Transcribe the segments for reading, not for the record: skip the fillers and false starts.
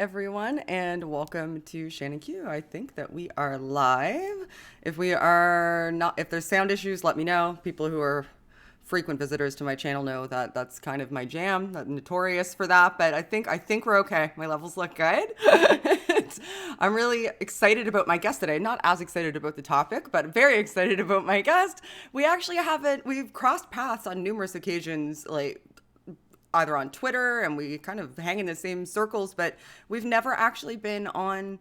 everyone, and welcome to Shannon Q. I think that we are live. If we are not, if there's sound issues, let me know. People who are frequent visitors to my channel know that that's kind of my jam. I'm notorious for that, but I think we're okay. My levels look good. I'm really excited about my guest today. Not as excited about the topic, but very excited about my guest. We've crossed paths on numerous occasions, like either on Twitter, and we kind of hang in the same circles, but we've never actually been on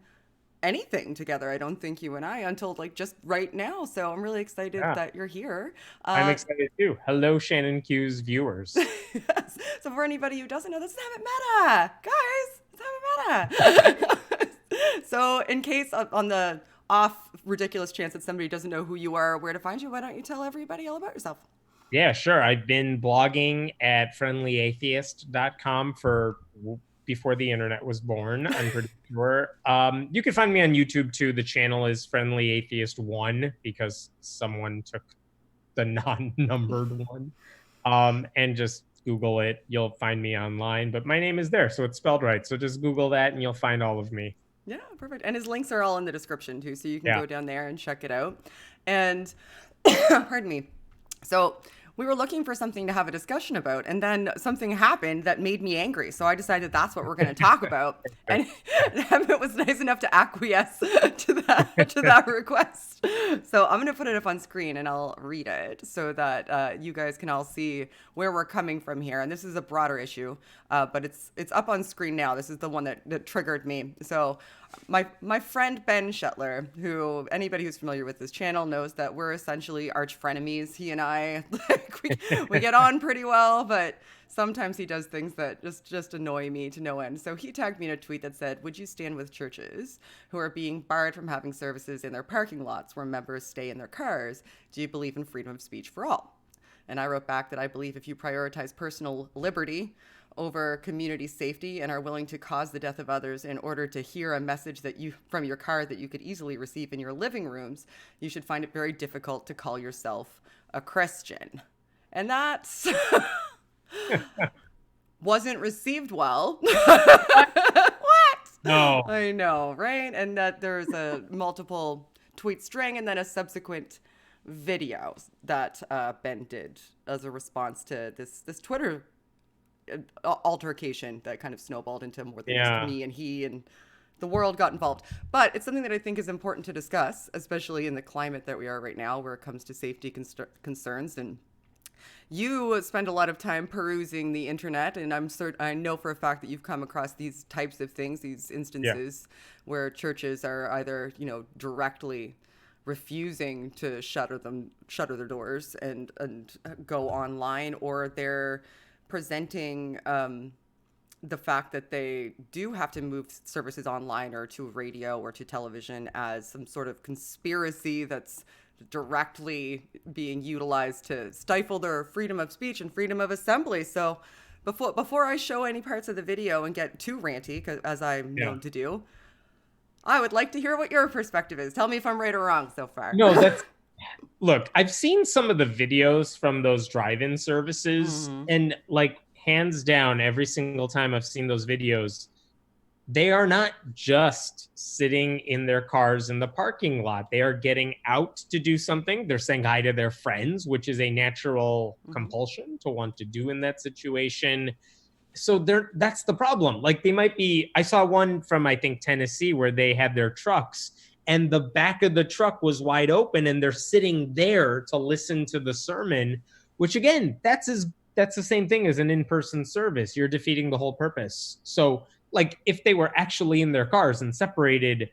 anything together. I don't think you and I until like just right now. So I'm really excited Yeah, that you're here. I'm Uh, excited too. Hello, Shannon Q's viewers. yes. So for anybody who doesn't know, this is Hemant Mehta, guys. It's Hemant Mehta. So in case on the off ridiculous chance that somebody doesn't know who you are, or where to find you, why don't you tell everybody all about yourself? Yeah, sure. I've been blogging at friendlyatheist.com for before the internet was born, I'm pretty sure. You can find me on YouTube too. The channel is Friendly Atheist 1 because someone took the non-numbered one. And just Google it. You'll find me online, but my name is there, so it's spelled right. So just Google that and you'll find all of me. Yeah, perfect. And his links are all in the description too, so you can Yeah. go down there and check it out. And pardon me. So we were looking for something to have a discussion about, and then something happened that made me angry. So I decided that's what we're going to talk about. And Emmett was nice enough to acquiesce to that request. So I'm going to put it up on screen and I'll read it so that you guys can all see where we're coming from here. And this is a broader issue, but it's up on screen now. This is the one that triggered me. So my friend Ben Shetler, who anybody who's familiar with this channel knows that we're essentially arch frenemies. He and I, like, we get on pretty well, but sometimes he does things that just annoy me to no end. So he tagged me in a tweet that said, "Would you stand with churches who are being barred from having services in their parking lots where members stay in their cars? Do you believe in freedom of speech for all?" And I wrote back that I believe if you prioritize personal liberty over community safety and are willing to cause the death of others in order to hear a message that you from your car that you could easily receive in your living rooms, you should find it very difficult to call yourself a Christian. And that wasn't received well. What? No. I know, right? And that there's a multiple tweet string and then a subsequent video that Ben did as a response to this Twitter altercation that kind of snowballed into more than just Yeah. me and he, and the world got involved. But it's something that I think is important to discuss, especially in the climate that we are right now, where it comes to safety concerns. And you spend a lot of time perusing the internet, and I know for a fact that you've come across these types of things, these Yeah. instances where churches are either, directly refusing to shutter their doors and go online, or they're presenting the fact that they do have to move services online or to radio or to television as some sort of conspiracy that's directly being utilized to stifle their freedom of speech and freedom of assembly. So before I show any parts of the video and get too ranty, as I'm Yeah. known to do, I would like to hear what your perspective is. Tell me if I'm right or wrong so far. No, that's look, I've seen some of the videos from those drive-in services, Hmm. and like hands down, every single time I've seen those videos, they are not just sitting in their cars in the parking lot. They are getting out to do something. They're saying hi to their friends, which is a natural Hmm. compulsion to want to do in that situation. So that's the problem. Like they might be, I saw one from I think Tennessee where they had their trucks and the back of the truck was wide open and they're sitting there to listen to the sermon, which again, that's the same thing as an in-person service. You're defeating the whole purpose. So like if they were actually in their cars and separated,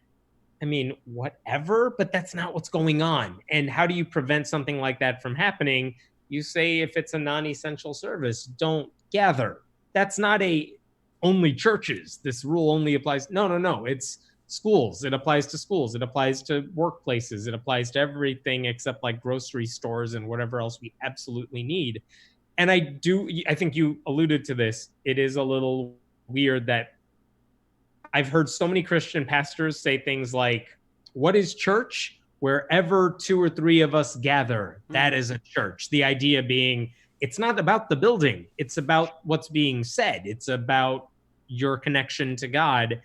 I mean, whatever, but that's not what's going on. And how do you prevent something like that from happening? You say if it's a non-essential service, don't gather. That's not a only churches. This rule only applies. No, no, no. It's schools. It applies to schools. It applies to workplaces. It applies to everything except like grocery stores and whatever else we absolutely need. And I think you alluded to this. It is a little weird that I've heard so many Christian pastors say things like, "What is church? Wherever two or three of us gather, that Hmm. is a church." The idea being, it's not about the building, it's about what's being said, it's about your connection to God.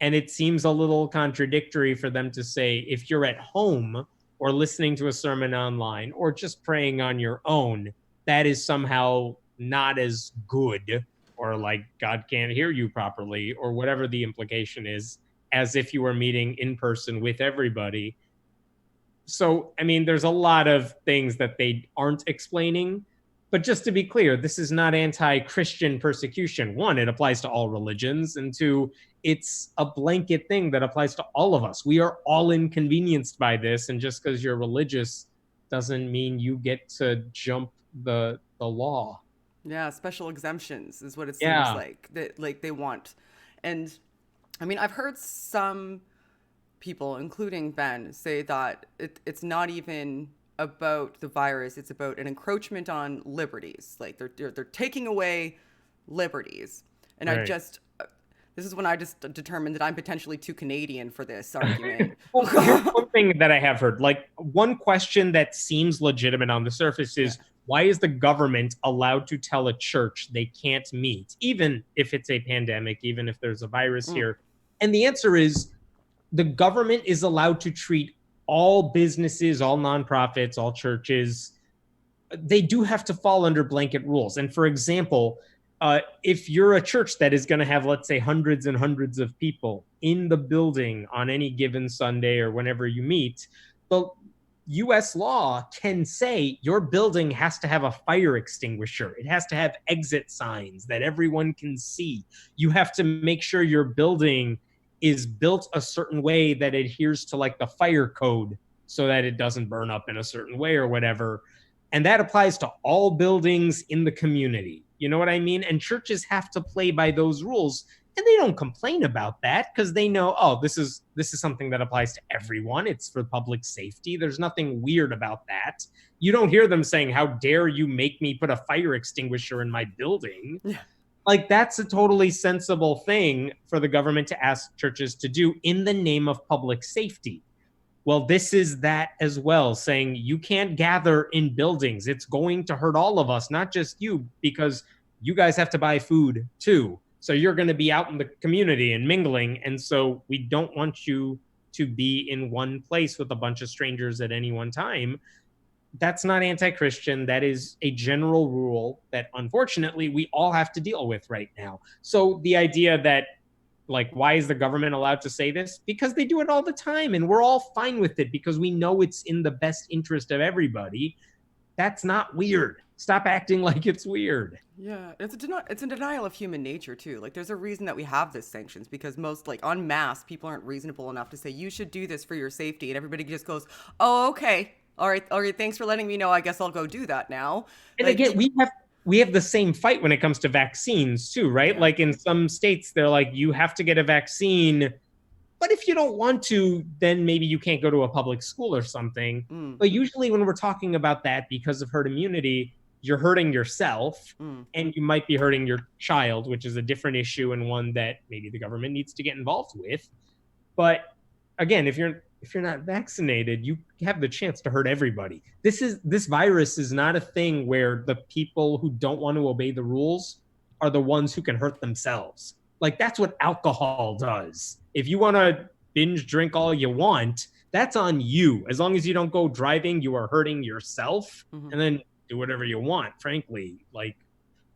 And it seems a little contradictory for them to say, if you're at home or listening to a sermon online or just praying on your own, that is somehow not as good, or like God can't hear you properly, or whatever the implication is, as if you were meeting in person with everybody. So, I mean, there's a lot of things that they aren't explaining. But just to be clear, this is not anti Christian persecution. One, it applies to all religions. And two, it's a blanket thing that applies to all of us. We are all inconvenienced by this. And just because you're religious doesn't mean you get to jump the law. Yeah, special exemptions is what it seems Yeah. like that like they want. And I mean, I've heard some people, including Ben, say that it's not even about the virus, it's about an encroachment on liberties. Like they're taking away liberties. And I Right. just this is when I just determined that I'm potentially too Canadian for this argument. Well, here's one thing that I have heard. Like, one question that seems legitimate on the surface Yeah. is, why is the government allowed to tell a church they can't meet, even if it's a pandemic, even if there's a virus Mm. here? And the answer is, the government is allowed to treat all businesses, all nonprofits, all churches, they do have to fall under blanket rules. And for example, if you're a church that is going to have, let's say, hundreds and hundreds of people in the building on any given Sunday or whenever you meet, the US law can say your building has to have a fire extinguisher. It has to have exit signs that everyone can see. You have to make sure your building is built a certain way that adheres to like the fire code so that it doesn't burn up in a certain way or whatever. And that applies to all buildings in the community. You know what I mean? And churches have to play by those rules. And they don't complain about that because they know, oh, this is something that applies to everyone. It's for public safety. There's nothing weird about that. You don't hear them saying, how dare you make me put a fire extinguisher in my building? Yeah. Like, that's a totally sensible thing for the government to ask churches to do in the name of public safety. Well, this is that as well, saying you can't gather in buildings. It's going to hurt all of us, not just you, because you guys have to buy food too. So you're going to be out in the community and mingling. And so we don't want you to be in one place with a bunch of strangers at any one time. That's not anti-Christian. That is a general rule that unfortunately we all have to deal with right now. So the idea that, like, why is the government allowed to say this? Because they do it all the time and we're all fine with it because we know it's in the best interest of everybody. That's not weird. Stop acting like it's weird. Yeah, it's a denial of human nature too. Like there's a reason that we have this sanctions because most like en masse people aren't reasonable enough to say you should do this for your safety, and everybody just goes, "Oh, okay, all right, thanks for letting me know. I guess I'll go do that now." And Like, again, we have the same fight when it comes to vaccines too, right? yeah, Like, in some states, they're like, you have to get a vaccine, but if you don't want to, then maybe you can't go to a public school or something. mm, But usually, when we're talking about that, because of herd immunity, you're hurting yourself mm. and you might be hurting your child, which is a different issue and one that maybe the government needs to get involved with. But again, if you're not vaccinated, you have the chance to hurt everybody. This virus is not a thing where the people who don't want to obey the rules are the ones who can hurt themselves. Like, that's what alcohol does. If you want to binge drink all you want, that's on you. As long as you don't go driving, you are hurting yourself, Hmm. and then do whatever you want, frankly. Like,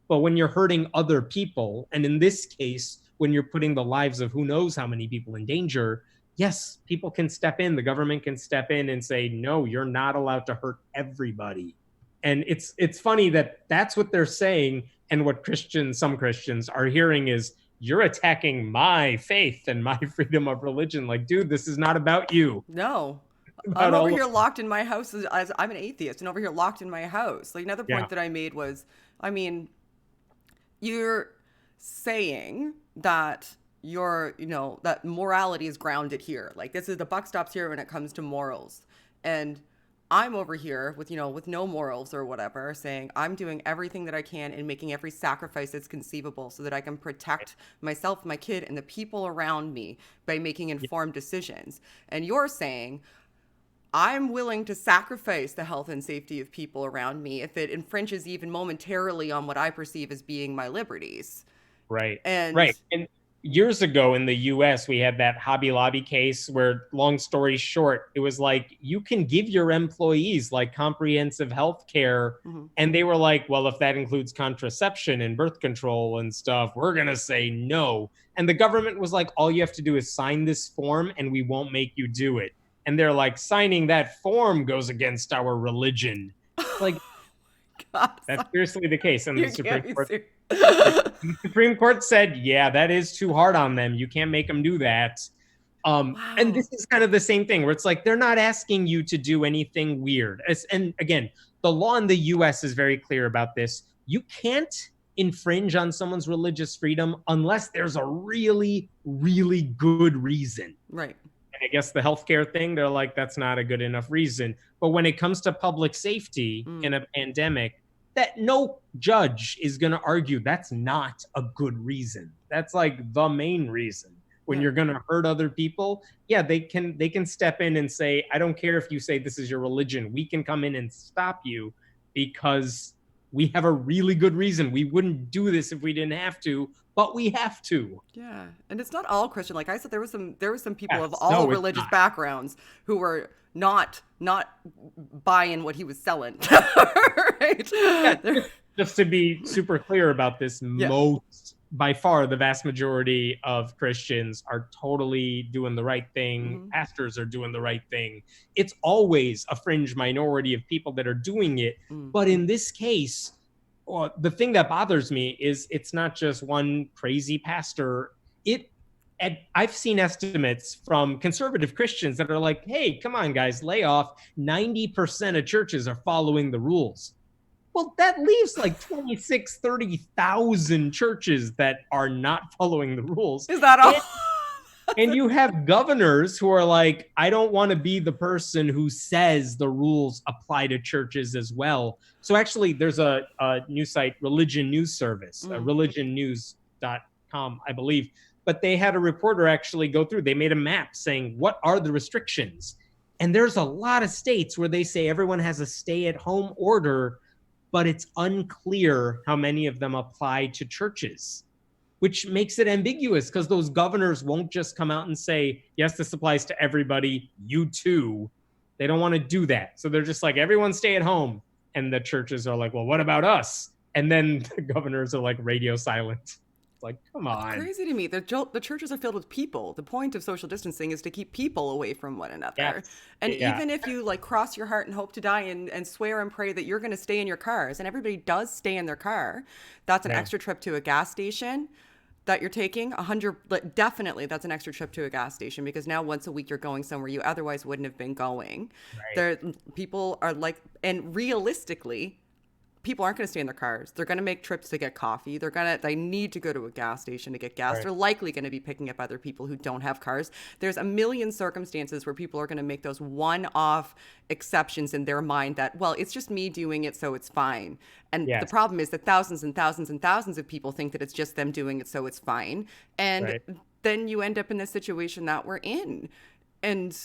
but when you're hurting other people, and in this case, when you're putting the lives of who knows how many people in danger, yes, people can step in. The government can step in and say, no, you're not allowed to hurt everybody. And it's funny that that's what they're saying, and what some Christians are hearing is, you're attacking my faith and my freedom of religion. Like, dude, this is not about you. No. It's I'm about over all of here locked in my house as I'm an atheist and over here locked in my house. Like another yeah, point that I made was, I mean, you're saying that that morality is grounded here. Like this is the buck stops here when it comes to morals. And I'm over here with, with no morals or whatever, saying I'm doing everything that I can and making every sacrifice that's conceivable so that I can protect myself, my kid, and the people around me by making yeah, informed decisions. And you're saying I'm willing to sacrifice the health and safety of people around me if it infringes even momentarily on what I perceive as being my liberties. right, And right. And years ago in the US, we had that Hobby Lobby case where, long story short, it was like, you can give your employees like comprehensive health care. Hmm. And they were like, well, if that includes contraception and birth control and stuff, we're going to say no. And the government was like, all you have to do is sign this form and we won't make you do it. And they're like, signing that form goes against our religion. It's like, God, that's seriously the case. And the you Supreme can't be Court serious. the Supreme Court said, yeah, that is too hard on them. You can't make them do that. And Wow. this is kind of the same thing where it's like, they're not asking you to do anything weird. And again, the law in the US is very clear about this. You can't infringe on someone's religious freedom unless there's a really, really good reason. Right. And I guess the healthcare thing, they're like, that's not a good enough reason. But when it comes to public safety in a pandemic, that no judge is going to argue that's not a good reason. That's like the main reason. When Yeah. you're going to hurt other people, yeah, they can step in and say, I don't care if you say this is your religion. We can come in and stop you because we have a really good reason. We wouldn't do this if we didn't have to, but we have to. Yeah, and it's not all Christian. Like I said, there was some people of Yes. all No, it's religious not. backgrounds who were not buying what he was selling. Right? Yeah, They're- just to be super clear about this, yeah. by far, the vast majority of Christians are totally doing the right thing. Mhm. Pastors are doing the right thing. It's always a fringe minority of people that are doing it. Mm. But in this case, the thing that bothers me is it's not just one crazy pastor. I've seen estimates from conservative Christians that are like, hey, come on, guys, lay off. 90% of churches are following the rules. Well, that leaves like 26, 30,000 churches that are not following the rules. Is that all? And you have governors who are like, I don't want to be the person who says the rules apply to churches as well. So actually, there's a news site, Religion News Service, religionnews.com, I believe. But they had a reporter actually go through. They made a map saying, what are the restrictions? And there's a lot of states where they say everyone has a stay-at-home order, but it's unclear how many of them apply to churches, which makes it ambiguous because those governors won't just come out and say, yes, this applies to everybody, you too. They don't want to do that. So they're just like, everyone stay at home. And the churches are like, well, what about us? And then the governors are like radio silent. It's like, come on. It's crazy to me. The churches are filled with people. The point of social distancing is to keep people away from one another. Yes. And Yeah. even if you like cross your heart and hope to die and swear and pray that you're going to stay in your cars, and everybody does stay in their car, that's an extra trip to a gas station that you're taking. Definitely that's an extra trip to a gas station, because now once a week you're going somewhere you otherwise wouldn't have been going. Right. People are like, and realistically, people aren't going to stay in their cars. They're going to make trips to get coffee. They need to go to a gas station to get gas. Right. They're likely going to be picking up other people who don't have cars. There's a million circumstances where people are going to make those one-off exceptions in their mind that, well, it's just me doing it, so it's fine. And Yes. the problem is that thousands and thousands and thousands of people think that it's just them doing it, so it's fine. And Right. then you end up in the situation that we're in. And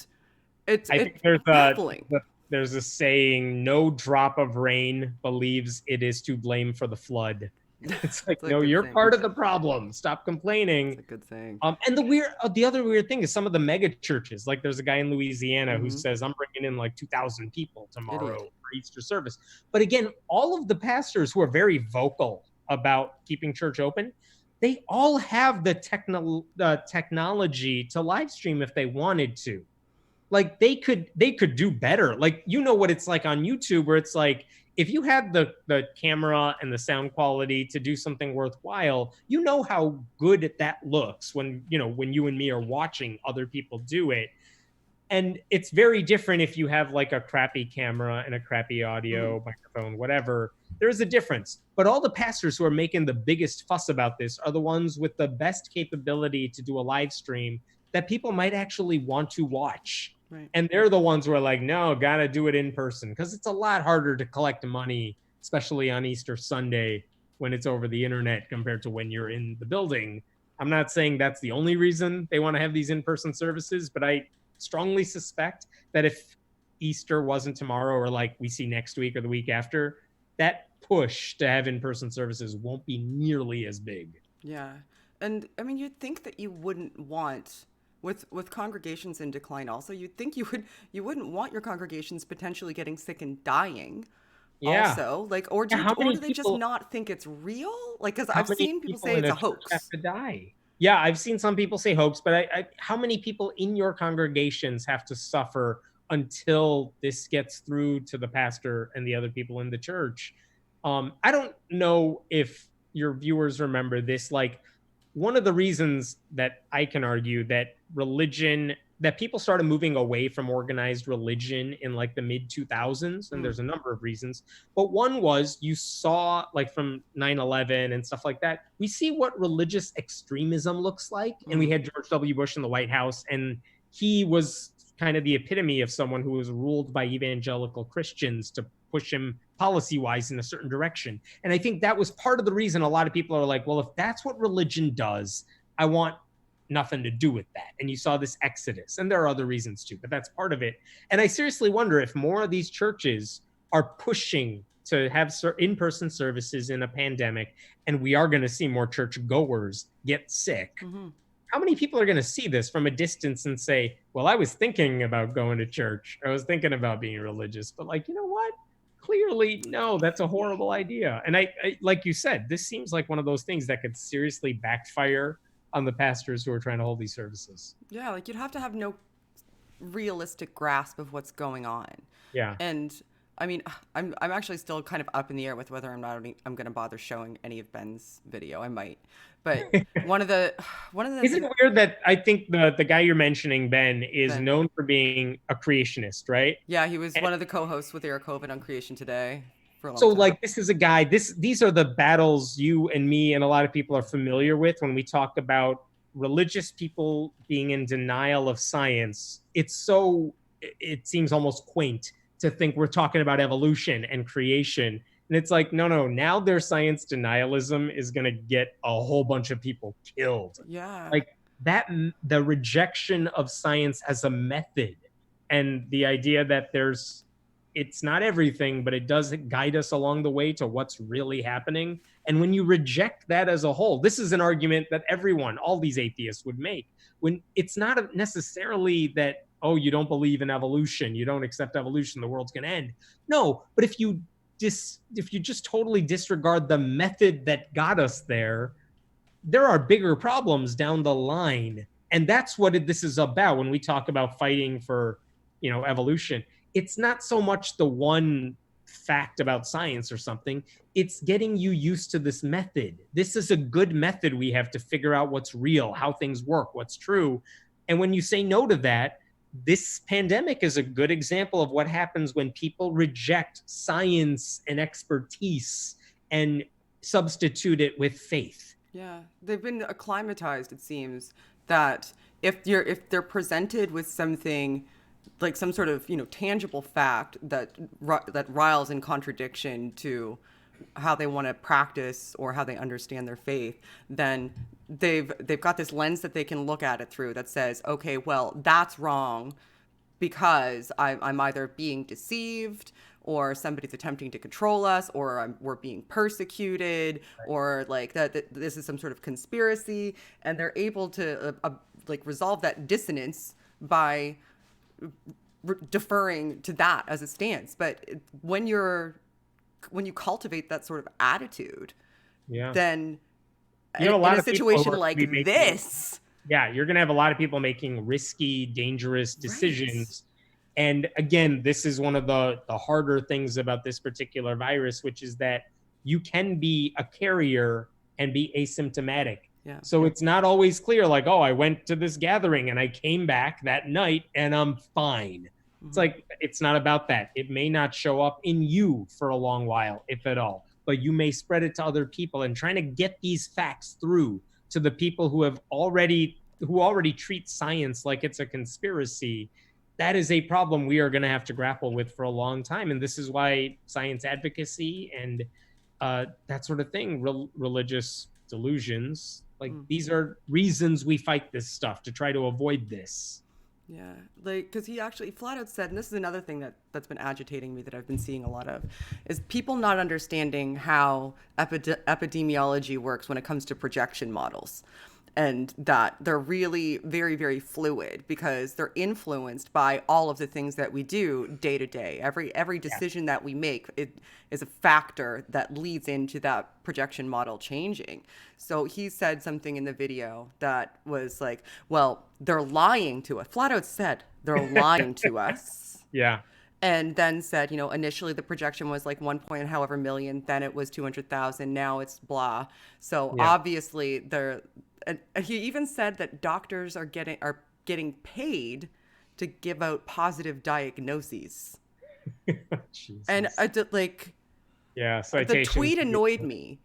it's I think there's baffling. there's a saying, no drop of rain believes it is to blame for the flood. It's like, It's a no, good you're thing. part of the problem. Stop complaining. It's a good thing. And the other weird thing is some of the mega churches. Like there's a guy in Louisiana who says, I'm bringing in like 2,000 people tomorrow for Easter service. But again, all of the pastors who are very vocal about keeping church open, they all have the technology to live stream if they wanted to. Like they could do better. Like, you know what it's like on YouTube, where it's like, if you had the camera and the sound quality to do something worthwhile, you know how good that looks when you and me are watching other people do it. And it's very different if you have like a crappy camera and a crappy audio microphone, whatever. There's a difference. But all the pastors who are making the biggest fuss about this are the ones with the best capability to do a live stream that people might actually want to watch. Right. And they're the ones who are like, no, gotta do it in person, because it's a lot harder to collect money, especially on Easter Sunday when it's over the internet compared to when you're in the building. I'm not saying that's the only reason they want to have these in-person services, but I strongly suspect that if Easter wasn't tomorrow, or like we see next week or the week after, that push to have in-person services won't be nearly as big. Yeah. And I mean, you'd think that you wouldn't want with congregations in decline also, you'd think you wouldn't want your congregations potentially getting sick and dying Yeah. also. Like, or Yeah, how or many do they just people not think it's real? Like, cuz how I've many seen people people say in it's a a church have hoax. to die? Yeah, I've seen some people say hoax, but how many people in your congregations have to suffer until this gets through to the pastor and the other people in the church? I don't know if your viewers remember this. Like, one of the reasons that I can argue that people started moving away from organized religion in like the mid 2000s, and Mm, there's a number of reasons, but one was you saw, like, from 9/11 and stuff like that, we see what religious extremism looks like. And we mm, had George W. Bush in the White House, and he was kind of the epitome of someone who was ruled by evangelical Christians to push him policy wise in a certain direction. And I think that was part of the reason a lot of people are like, well, if that's what religion does, I want nothing to do with that. And you saw this exodus, and there are other reasons too, but that's part of it. And I seriously wonder if more of these churches are pushing to have in-person services in a pandemic, and we are going to see more church goers get sick. mm-hmm. How many people are going to see this from a distance and say, well, I was thinking about going to church, I was thinking about being religious, but, like, you know what, clearly no, that's a horrible idea. And I like you said, this seems like one of those things that could seriously backfire on the pastors who are trying to hold these services. Yeah, like you'd have to have no realistic grasp of what's going on. Yeah. And I mean, I'm actually still kind of up in the air with whether I'm going to bother showing any of Ben's video. I might, but one of the Isn't it weird that I think the guy you're mentioning, Ben, is Ben, known for being a creationist, right? yeah, he was And one of the co-hosts with Eric Hovind on Creation Today for a long so, time. like, this is a guy, these are the battles you and me and a lot of people are familiar with when we talk about religious people being in denial of science. It seems almost quaint to think we're talking about evolution and creation. And it's like, no, now their science denialism is going to get a whole bunch of people killed. Yeah, Like, that, the rejection of science as a method, and the idea that it's not everything, but it does guide us along the way to what's really happening. And when you reject that as a whole, this is an argument that all these atheists would make. When it's not necessarily that, oh, you don't believe in evolution, you don't accept evolution, the world's going to end. No, but if you just totally disregard the method that got us there, there are bigger problems down the line. And that's what this is about when we talk about fighting for, evolution. It's not so much the one fact about science or something. It's getting you used to this method. This is a good method we have to figure out what's real, how things work, what's true. And when you say no to that, this pandemic is a good example of what happens when people reject science and expertise and substitute it with faith. yeah, they've been acclimatized. It seems that if they're presented with something like some sort of tangible fact that riles in contradiction to how they want to practice or how they understand their faith, then they've got this lens that they can look at it through that says, okay, well, that's wrong because I'm either being deceived or somebody's attempting to control us or we're being persecuted or like that this is some sort of conspiracy, and they're able to like resolve that dissonance by deferring to that as a stance. But when you cultivate that sort of attitude, Yeah. then You have a in lot a of people who situation are like gonna be making, this, yeah, you're going to have a lot of people making risky, dangerous right? decisions. And again, this is one of the harder things about this particular virus, which is that you can be a carrier and be asymptomatic. Yeah. So it's not always clear, like, oh, I went to this gathering and I came back that night and I'm fine. It's Hmm. like, it's not about that. It may not show up in you for a long while, if at all, but you may spread it to other people. And trying to get these facts through to the people who already treat science like it's a conspiracy, that is a problem we are going to have to grapple with for a long time. And this is why science advocacy and that sort of thing, religious delusions, like, Mm. these are reasons we fight this stuff, to try to avoid this. Yeah, like because he actually flat out said, and this is another thing that's been agitating me that I've been seeing a lot of, is people not understanding how epidemiology works when it comes to projection models. and that they're really very, very fluid because they're influenced by all of the things that we do day to day. Every Yeah. decision that we make, it is a factor that leads into that projection model changing. So he said something in the video that was like, well, they're lying to us. Flat out said they're lying to us. Yeah. And then said, initially the projection was like 1 point however million, then it was 200,000, now it's blah. So Yeah. obviously and he even said that doctors are getting paid to give out positive diagnoses. And Jesus. I did like Yeah. the Citation. tweet annoyed me,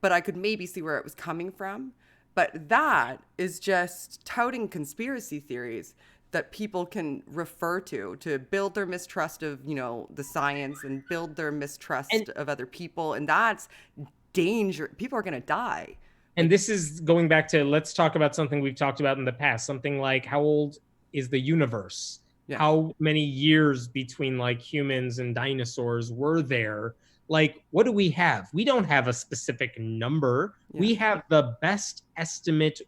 but I could maybe see where it was coming from. But that is just touting conspiracy theories that people can refer to build their mistrust of, the science and build their mistrust And of other people. And that's danger. People are going to die. and this is going back to, let's talk about something we've talked about in the past, something like how old is the universe? Yeah. How many years between like humans and dinosaurs were there? Like, what do we have? We don't have a specific number. Yeah. We have the best estimate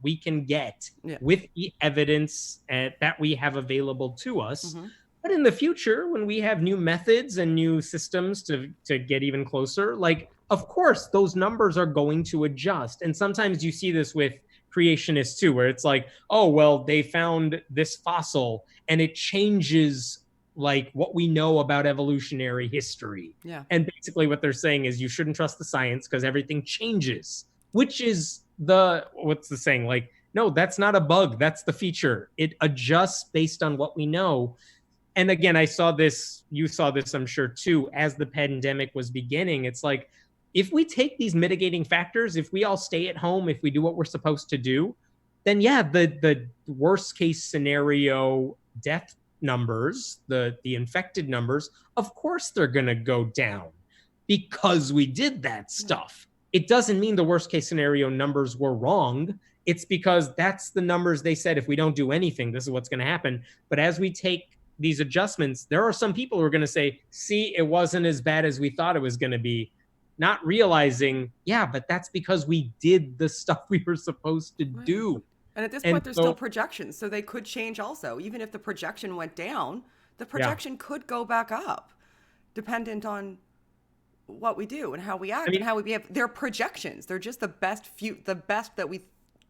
we can get with the evidence that we have available to us. Mm-hmm. But in the future, when we have new methods and new systems to get even closer, like, of course, those numbers are going to adjust. And sometimes you see this with creationists too, where it's like, oh, well, they found this fossil and it changes like what we know about evolutionary history. Yeah. And basically what they're saying is you shouldn't trust the science because everything changes, which is what's the saying? Like, no, that's not a bug. That's the feature. It adjusts based on what we know. And again, I saw this, you saw this, I'm sure too, as the pandemic was beginning. It's like, if we take these mitigating factors, if we all stay at home, if we do what we're supposed to do, then yeah, the worst case scenario death numbers, the infected numbers, of course they're going to go down because we did that stuff. It doesn't mean the worst case scenario numbers were wrong. It's because that's the numbers they said, if we don't do anything, this is what's going to happen. But as we take these adjustments, there are some people who are going to say, see, it wasn't as bad as we thought it was going to be, not realizing, yeah, but that's because we did the stuff we were supposed to do. And at this point, there's still projections, so they could change also. Even if the projection went down, the projection could go back up, dependent on what we do and how we act and how we behave. They're projections. They're just the best that we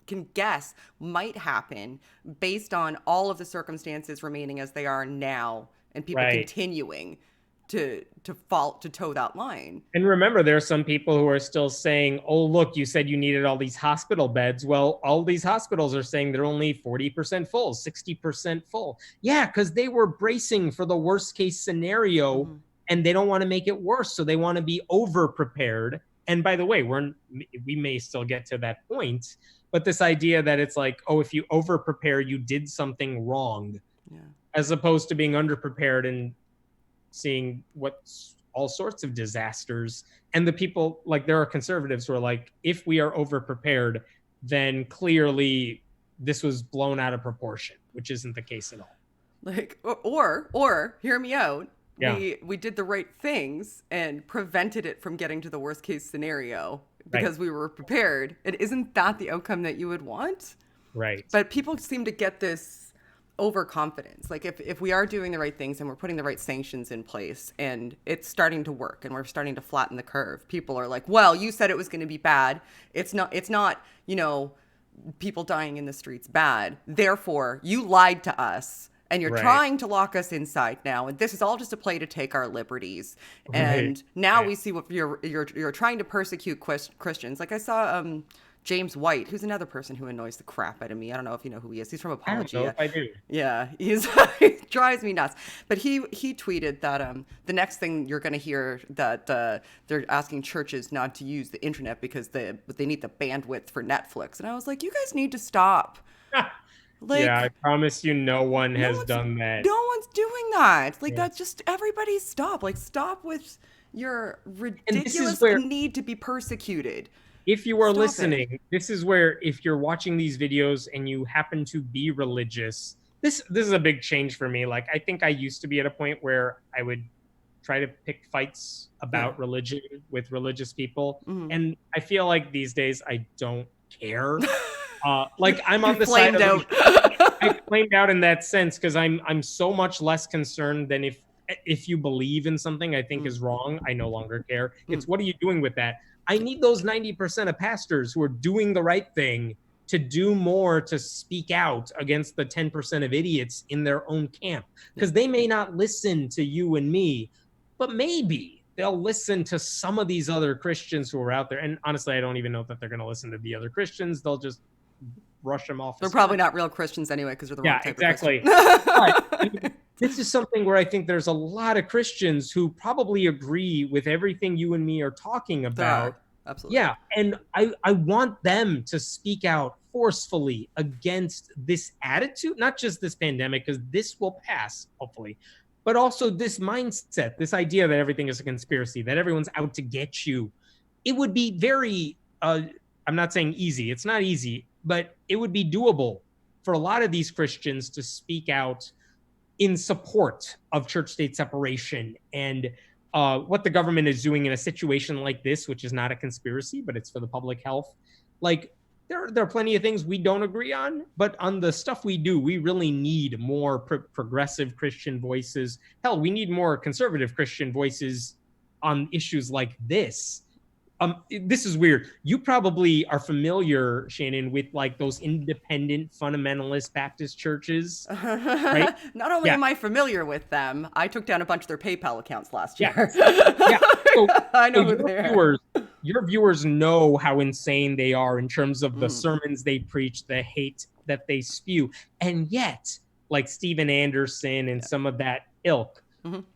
can guess might happen based on all of the circumstances remaining as they are now, and people continuing to toe that line. And remember, there are some people who are still saying, oh, look, you said you needed all these hospital beds. Well, all these hospitals are saying they're only 40% full, 60% full. Yeah, because they were bracing for the worst case scenario, and they don't want to make it worse. So they want to be over prepared. And by the way, we may still get to that point, but this idea that it's like, oh, if you over prepare, you did something wrong, as opposed to being under prepared and seeing what's all sorts of disasters. And the people, like, there are conservatives who are like, if we are over prepared, then clearly this was blown out of proportion, which isn't the case at all. Like, or hear me out. Yeah. We did the right things and prevented it from getting to the worst case scenario because we were prepared. And isn't that the outcome that you would want? Right. But people seem to get this overconfidence. Like if we are doing the right things and we're putting the right sanctions in place and it's starting to work and we're starting to flatten the curve, people are like, well, you said it was going to be bad. It's not, people dying in the streets bad. Therefore, you lied to us and you're trying to lock us inside now. And this is all just a play to take our liberties. And now we see what you're trying to persecute Christians. Like I saw, James White, who's another person who annoys the crap out of me. I don't know if you know who he is. He's from Paulogia. I don't know if I do. Yeah, he drives me nuts. But he tweeted that the next thing you're going to hear that they're asking churches not to use the internet because they need the bandwidth for Netflix. And I was like, you guys need to stop. Like, yeah, I promise you, no one has done that. No one's doing that. Like that's just everybody stop. Like stop with your ridiculous need to be persecuted. If you are listening, this is where, if you're watching these videos and you happen to be religious, this is a big change for me. Like, I think I used to be at a point where I would try to pick fights about religion with religious people. And I feel like these days I don't care. Like I'm on You the side flamed of out. I flamed out in that sense because I'm so much less concerned than if you believe in something I think is wrong, I no longer care. It's what are you doing with that? I need those 90% of pastors who are doing the right thing to do more to speak out against the 10% of idiots in their own camp. Because they may not listen to you and me, but maybe they'll listen to some of these other Christians who are out there. And honestly, I don't even know that they're going to listen to the other Christians. They'll just rush them off. They're probably not real Christians anyway because they're the wrong Yeah, type of Christian. exactly. But I mean, this is something where I think there's a lot of Christians who probably agree with everything you and me are talking There about. are. Absolutely. Yeah, and I want them to speak out forcefully against this attitude, not just this pandemic, because this will pass, hopefully, but also this mindset, this idea that everything is a conspiracy, that everyone's out to get you. It would be very, I'm not saying easy, it's not easy, but it would be doable for a lot of these Christians to speak out in support of church-state separation and what the government is doing in a situation like this, which is not a conspiracy, but it's for the public health. Like there are plenty of things we don't agree on, but on the stuff we do, we really need more progressive Christian voices. Hell, we need more conservative Christian voices on issues like this. This is weird. You probably are familiar, Shannon, with like those independent fundamentalist Baptist churches, right? Not only Yeah. am I familiar with them, I took down a bunch of their PayPal accounts last year. Yeah. So, I know so who they are. your viewers know how insane they are in terms of the sermons they preach, the hate that they spew. And yet, like Steven Anderson and some of that ilk,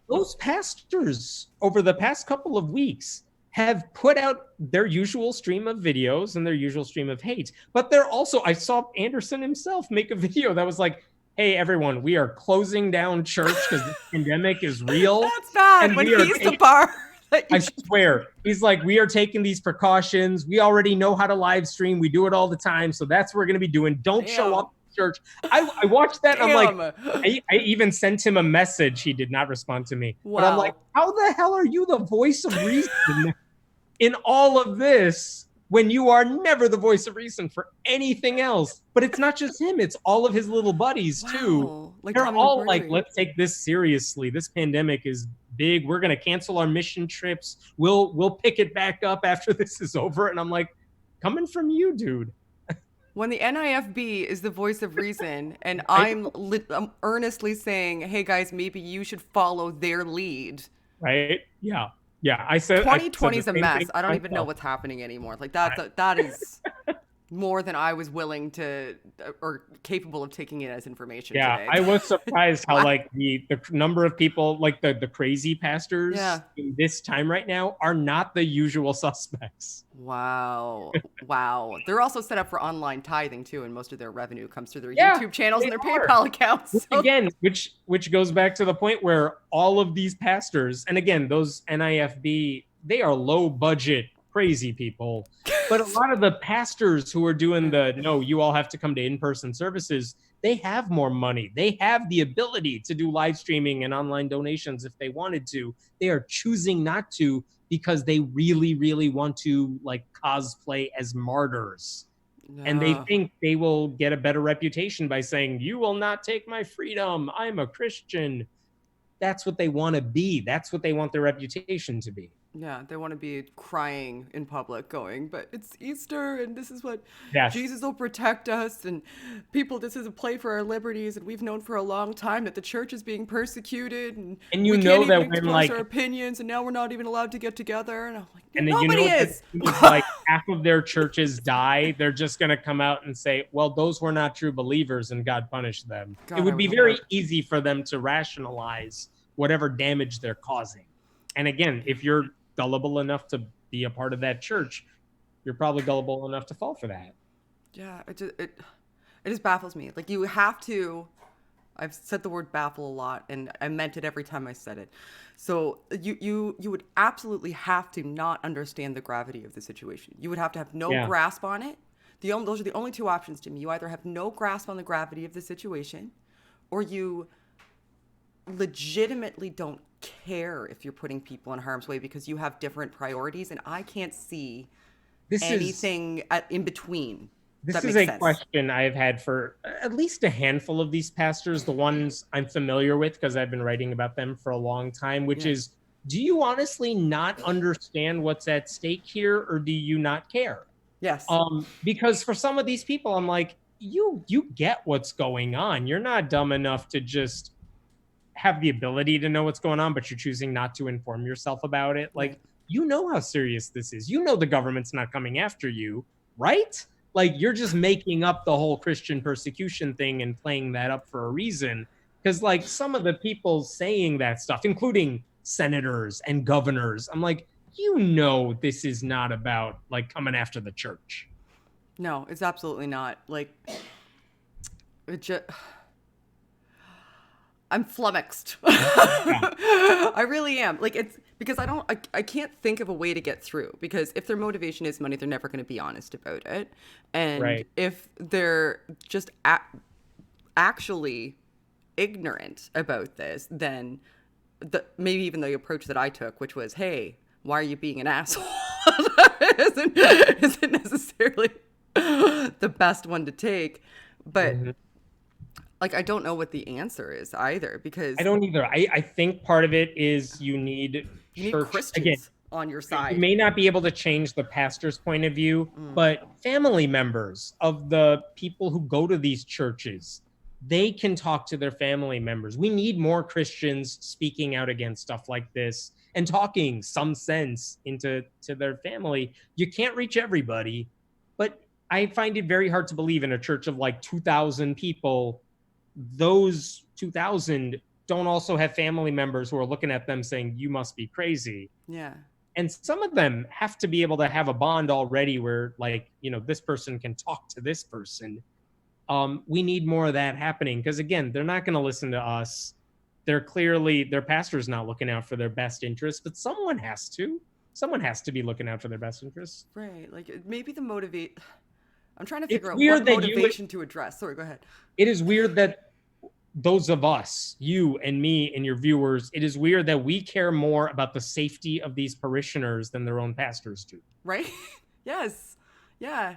those pastors over the past couple of weeks have put out their usual stream of videos and their usual stream of hate. But they're also, I saw Anderson himself make a video that was like, hey, everyone, we are closing down church because the pandemic is real. That's bad. And When we are he's the bar. I swear. He's like, we are taking these precautions. We already know how to live stream. We do it all the time. So that's what we're going to be doing. Don't show up to church. I watched that and I'm like, I even sent him a message. He did not respond to me. Wow. But I'm like, how the hell are you the voice of reason in all of this when you are never the voice of reason for anything else? But it's not just him. It's all of his little buddies too. Like they're Tommy all McMurtry. like, let's take this seriously. This pandemic is big. We're going to cancel our mission trips. We'll pick it back up after this is over. And I'm like, coming from you, dude. When the NIFB is the voice of reason and I'm earnestly saying, hey guys, maybe you should follow their lead. Right? Yeah. Yeah. I said 2020 is a mess. I don't even know what's happening anymore. Like that is more than I was willing to or capable of taking it as information today. I was surprised how like the number of people, like the crazy pastors in this time right now are not the usual suspects. Wow. They're also set up for online tithing too, and most of their revenue comes through their YouTube channels and their PayPal accounts. So. Again, which goes back to the point where all of these pastors, and again, those NIFB, they are low budget crazy people. But a lot of the pastors who are doing no, you all have to come to in-person services, they have more money. They have the ability to do live streaming and online donations if they wanted to. They are choosing not to because they really, really want to like cosplay as martyrs. No. And they think they will get a better reputation by saying, you will not take my freedom. I'm a Christian. That's what they want to be. That's what they want their reputation to be. Yeah, they want to be crying in public going, but it's Easter and this is what Jesus will protect us and people, this is a play for our liberties and we've known for a long time that the church is being persecuted and you we know can't that even when express like our opinions and now we're not even allowed to get together and I'm like, and then nobody is. Like half of their churches die, they're just going to come out and say, well, those were not true believers and God punished them. God, it would be very easy for them to rationalize whatever damage they're causing. And again, if you're gullible enough to be a part of that church, you're probably gullible enough to fall for that. Yeah, it just baffles me. Like you have to, I've said the word baffle a lot and I meant it every time I said it. So you would absolutely have to not understand the gravity of the situation. You would have to have no grasp on it. Those are the only two options to me. You either have no grasp on the gravity of the situation or you legitimately don't care if you're putting people in harm's way because you have different priorities and I can't see This is anything in between. This That is makes a sense. question I've had for at least a handful of these pastors, the ones I'm familiar with because I've been writing about them for a long time, which Yeah. is, do you honestly not understand what's at stake here, or do you not care? Yes. Because for some of these people, I'm like, you get what's going on. You're not dumb enough to just have the ability to know what's going on, but you're choosing not to inform yourself about it. Like, Right. you know how serious this is. You know the government's not coming after you, right? Like, you're just making up the whole Christian persecution thing and playing that up for a reason. Because, like, some of the people saying that stuff, including senators and governors, I'm like, you know, this is not about like coming after the church. No, it's absolutely not. Like, it just, I'm flummoxed. Yeah. I really am. Like, it's because I can't think of a way to get through, because if their motivation is money, they're never going to be honest about it. And Right. if they're just actually ignorant about this, then maybe even the approach that I took, which was, hey, why are you being an asshole? isn't necessarily the best one to take. But Mhm. like, I don't know what the answer is either, because I don't either. I think part of it is you need you need church. Again, Christians on your you side. may not be able to change the pastor's point of view, Mm. but family members of the people who go to these churches, they can talk to their family members. We need more Christians speaking out against stuff like this and talking some sense into to their family. You can't reach everybody, but I find it very hard to believe in a church of like 2,000 people, those 2,000 don't also have family members who are looking at them saying, you must be crazy. Yeah. And some of them have to be able to have a bond already where, like, you know, this person can talk to this person. We need more of that happening, because again, they're not going to listen to us. They're clearly, their pastor's not looking out for their best interests, but someone has to. Someone has to be looking out for their best interests. Right. Like, maybe the motivate. I'm trying to It's figure out what weird that you, motivation to address. Sorry, go ahead. it is weird that those of us, you and me and your viewers, it is weird that we care more about the safety of these parishioners than their own pastors do. Right? Yes. Yeah.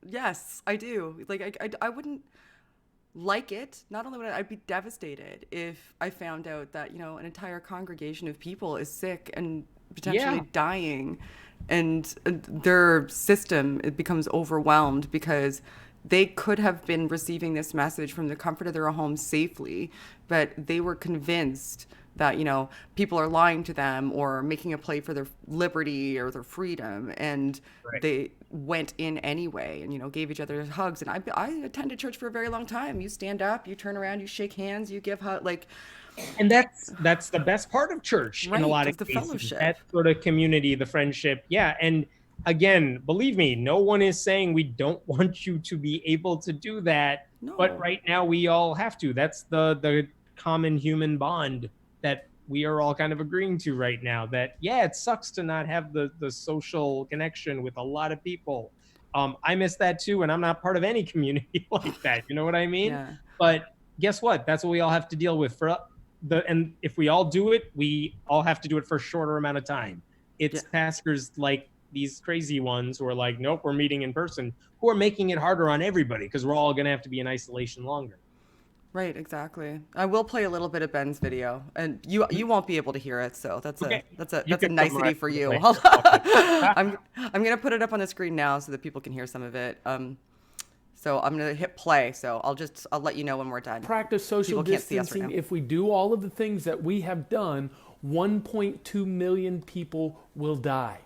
Yes, I do. Like, I wouldn't like it. Not only would I'd be devastated if I found out that, an entire congregation of people is sick and potentially Yeah. dying, and their system, it becomes overwhelmed because they could have been receiving this message from the comfort of their home safely, but they were convinced that, people are lying to them or making a play for their liberty or their freedom, and Right. they went in anyway and, gave each other hugs. And I attended church for a very long time. You stand up, you turn around, you shake hands, you give hugs, like, And that's the best part of church in a right, lot it's of the cases. fellowship. That sort of community, the friendship. Yeah. And again, believe me, no one is saying we don't want you to be able to do that. But No. right now we all have to. That's the common human bond that we are all kind of agreeing to right now. That, yeah, it sucks to not have the social connection with a lot of people. I miss that too, and I'm not part of any community like that. You know what I mean? Yeah. But guess what? That's what we all have to deal with. And if we all do it, we all have to do it for a shorter amount of time. Yeah. It's pastors like these crazy ones who are like, nope, we're meeting in person, who are making it harder on everybody because we're all going to have to be in isolation longer. Right, exactly. I will play a little bit of Ben's video, and you won't be able to hear it, so that's Okay. You a can nicety summarize for it you. later. I'm gonna put it up on the screen now so that people can hear some of it. So I'm gonna hit play. So I'll let you know when we're done. Practice social People can't see us right distancing. now. If we do all of the things that we have done, 1.2 million people will die.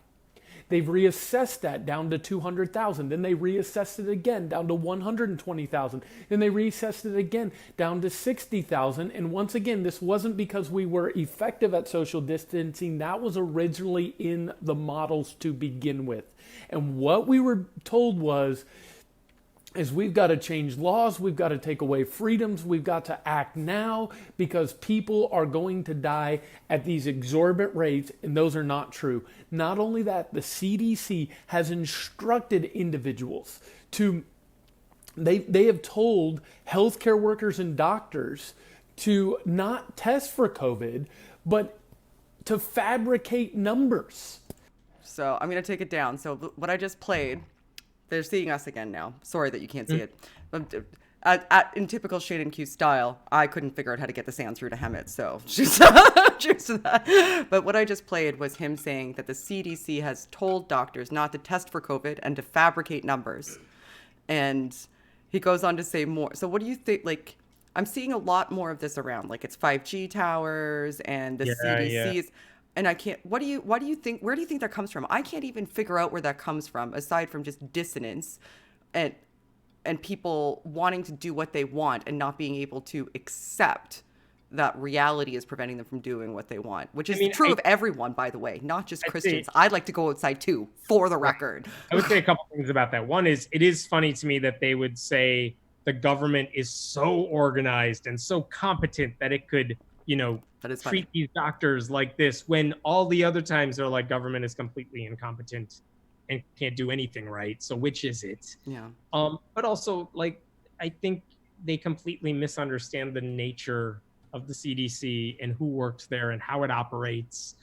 They've reassessed that down to 200,000. Then they reassessed it again down to 120,000. Then they reassessed it again down to 60,000. And once again, this wasn't because we were effective at social distancing. That was originally in the models to begin with. And what we were told is we've got to change laws, we've got to take away freedoms, we've got to act now because people are going to die at these exorbitant rates, and those are not true. Not only that, the CDC has instructed individuals they have told healthcare workers and doctors to not test for COVID, but to fabricate numbers. So I'm going to take it down. So what I just played, they're seeing us again now. Sorry that you can't see it. But in typical Shannon Q style, I couldn't figure out how to get the sound through to Hemant. So just that. But what I just played was him saying that the CDC has told doctors not to test for COVID and to fabricate numbers. And he goes on to say more. So what do you think? Like, I'm seeing a lot more of this around. Like, it's 5G towers and the CDCs. Yeah. And I can't, what do you think, where do you think that comes from? I can't even figure out where that comes from, aside from just dissonance and people wanting to do what they want and not being able to accept that reality is preventing them from doing what they want, which is true of everyone, by the way, not just Christians. I'd like to go outside too, for the record. I would say a couple things about that. One is, it is funny to me that they would say the government is so organized and so competent that it could, treat these doctors like this, when all the other times they're like, government is completely incompetent and can't do anything right. So which is it? Yeah. But also, like, I think they completely misunderstand the nature of the CDC and who works there and how it operates.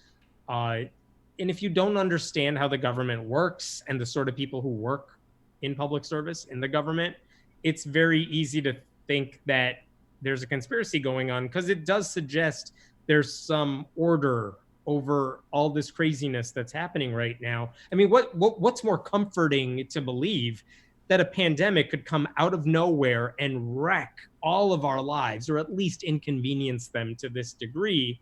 And if you don't understand how the government works and the sort of people who work in public service in the government, it's very easy to think that there's a conspiracy going on, because it does suggest there's some order over all this craziness that's happening right now. I mean, what's more comforting to believe that a pandemic could come out of nowhere and wreck all of our lives, or at least inconvenience them to this degree,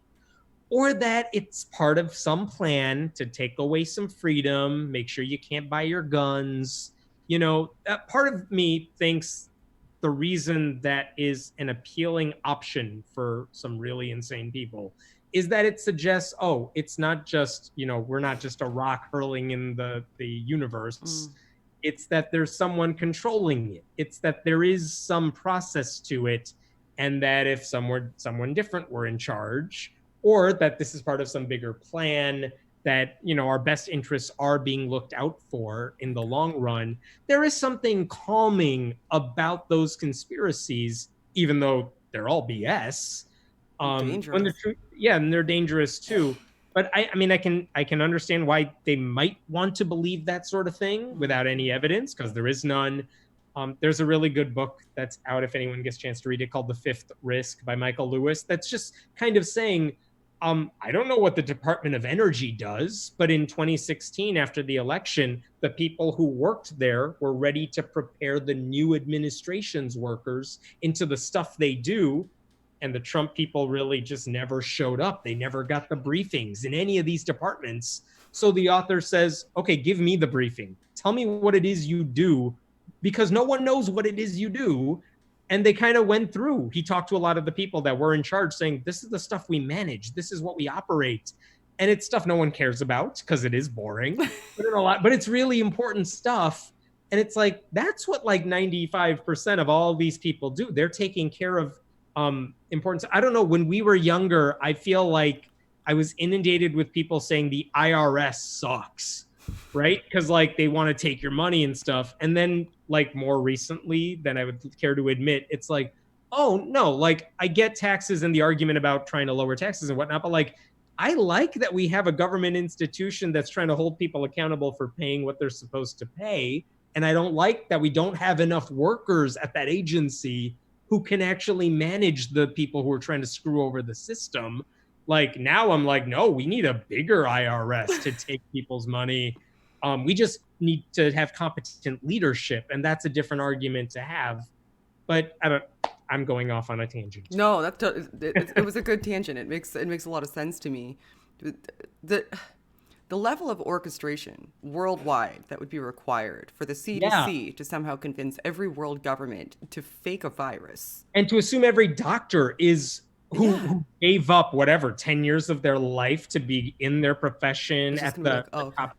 or that it's part of some plan to take away some freedom, make sure you can't buy your guns. That part of me thinks the reason that is an appealing option for some really insane people is that it suggests, it's not just, we're not just a rock hurling in the universe. It's that there's someone controlling it. It's that there is some process to it, and that if someone different were in charge, or that this is part of some bigger plan, that, our best interests are being looked out for in the long run. There is something calming about those conspiracies, even though they're all BS. Dangerous. And they're dangerous too. But I can understand why they might want to believe that sort of thing without any evidence, because there is none. There's a really good book that's out, if anyone gets a chance to read it, called The Fifth Risk by Michael Lewis. That's just kind of saying, I don't know what the Department of Energy does, but in 2016, after the election, the people who worked there were ready to prepare the new administration's workers into the stuff they do. And the Trump people really just never showed up. They never got the briefings in any of these departments. So the author says, okay, give me the briefing. Tell me what it is you do, because no one knows what it is you do. And they kind of went through. He talked to a lot of the people that were in charge, saying, this is the stuff we manage. This is what we operate. And it's stuff no one cares about, because it is boring, but it's really important stuff. And it's like, that's what like 95% of all these people do. They're taking care of important. I don't know. When we were younger, I feel like I was inundated with people saying the IRS sucks, right? Because like they want to take your money and stuff. And then like more recently than I would care to admit, it's like, oh no, like I get taxes and the argument about trying to lower taxes and whatnot, but like I like that we have a government institution that's trying to hold people accountable for paying what they're supposed to pay. And I don't like that we don't have enough workers at that agency who can actually manage the people who are trying to screw over the system. Like now I'm like, no, we need a bigger IRS to take people's money. We just need to have competent leadership, and that's a different argument to have. But I'm going off on a tangent. No, it was a good tangent. It makes a lot of sense to me. The level of orchestration worldwide that would be required for the CDC to somehow convince every world government to fake a virus. And to assume every doctor is who gave up whatever 10 years of their life to be in their profession at the top.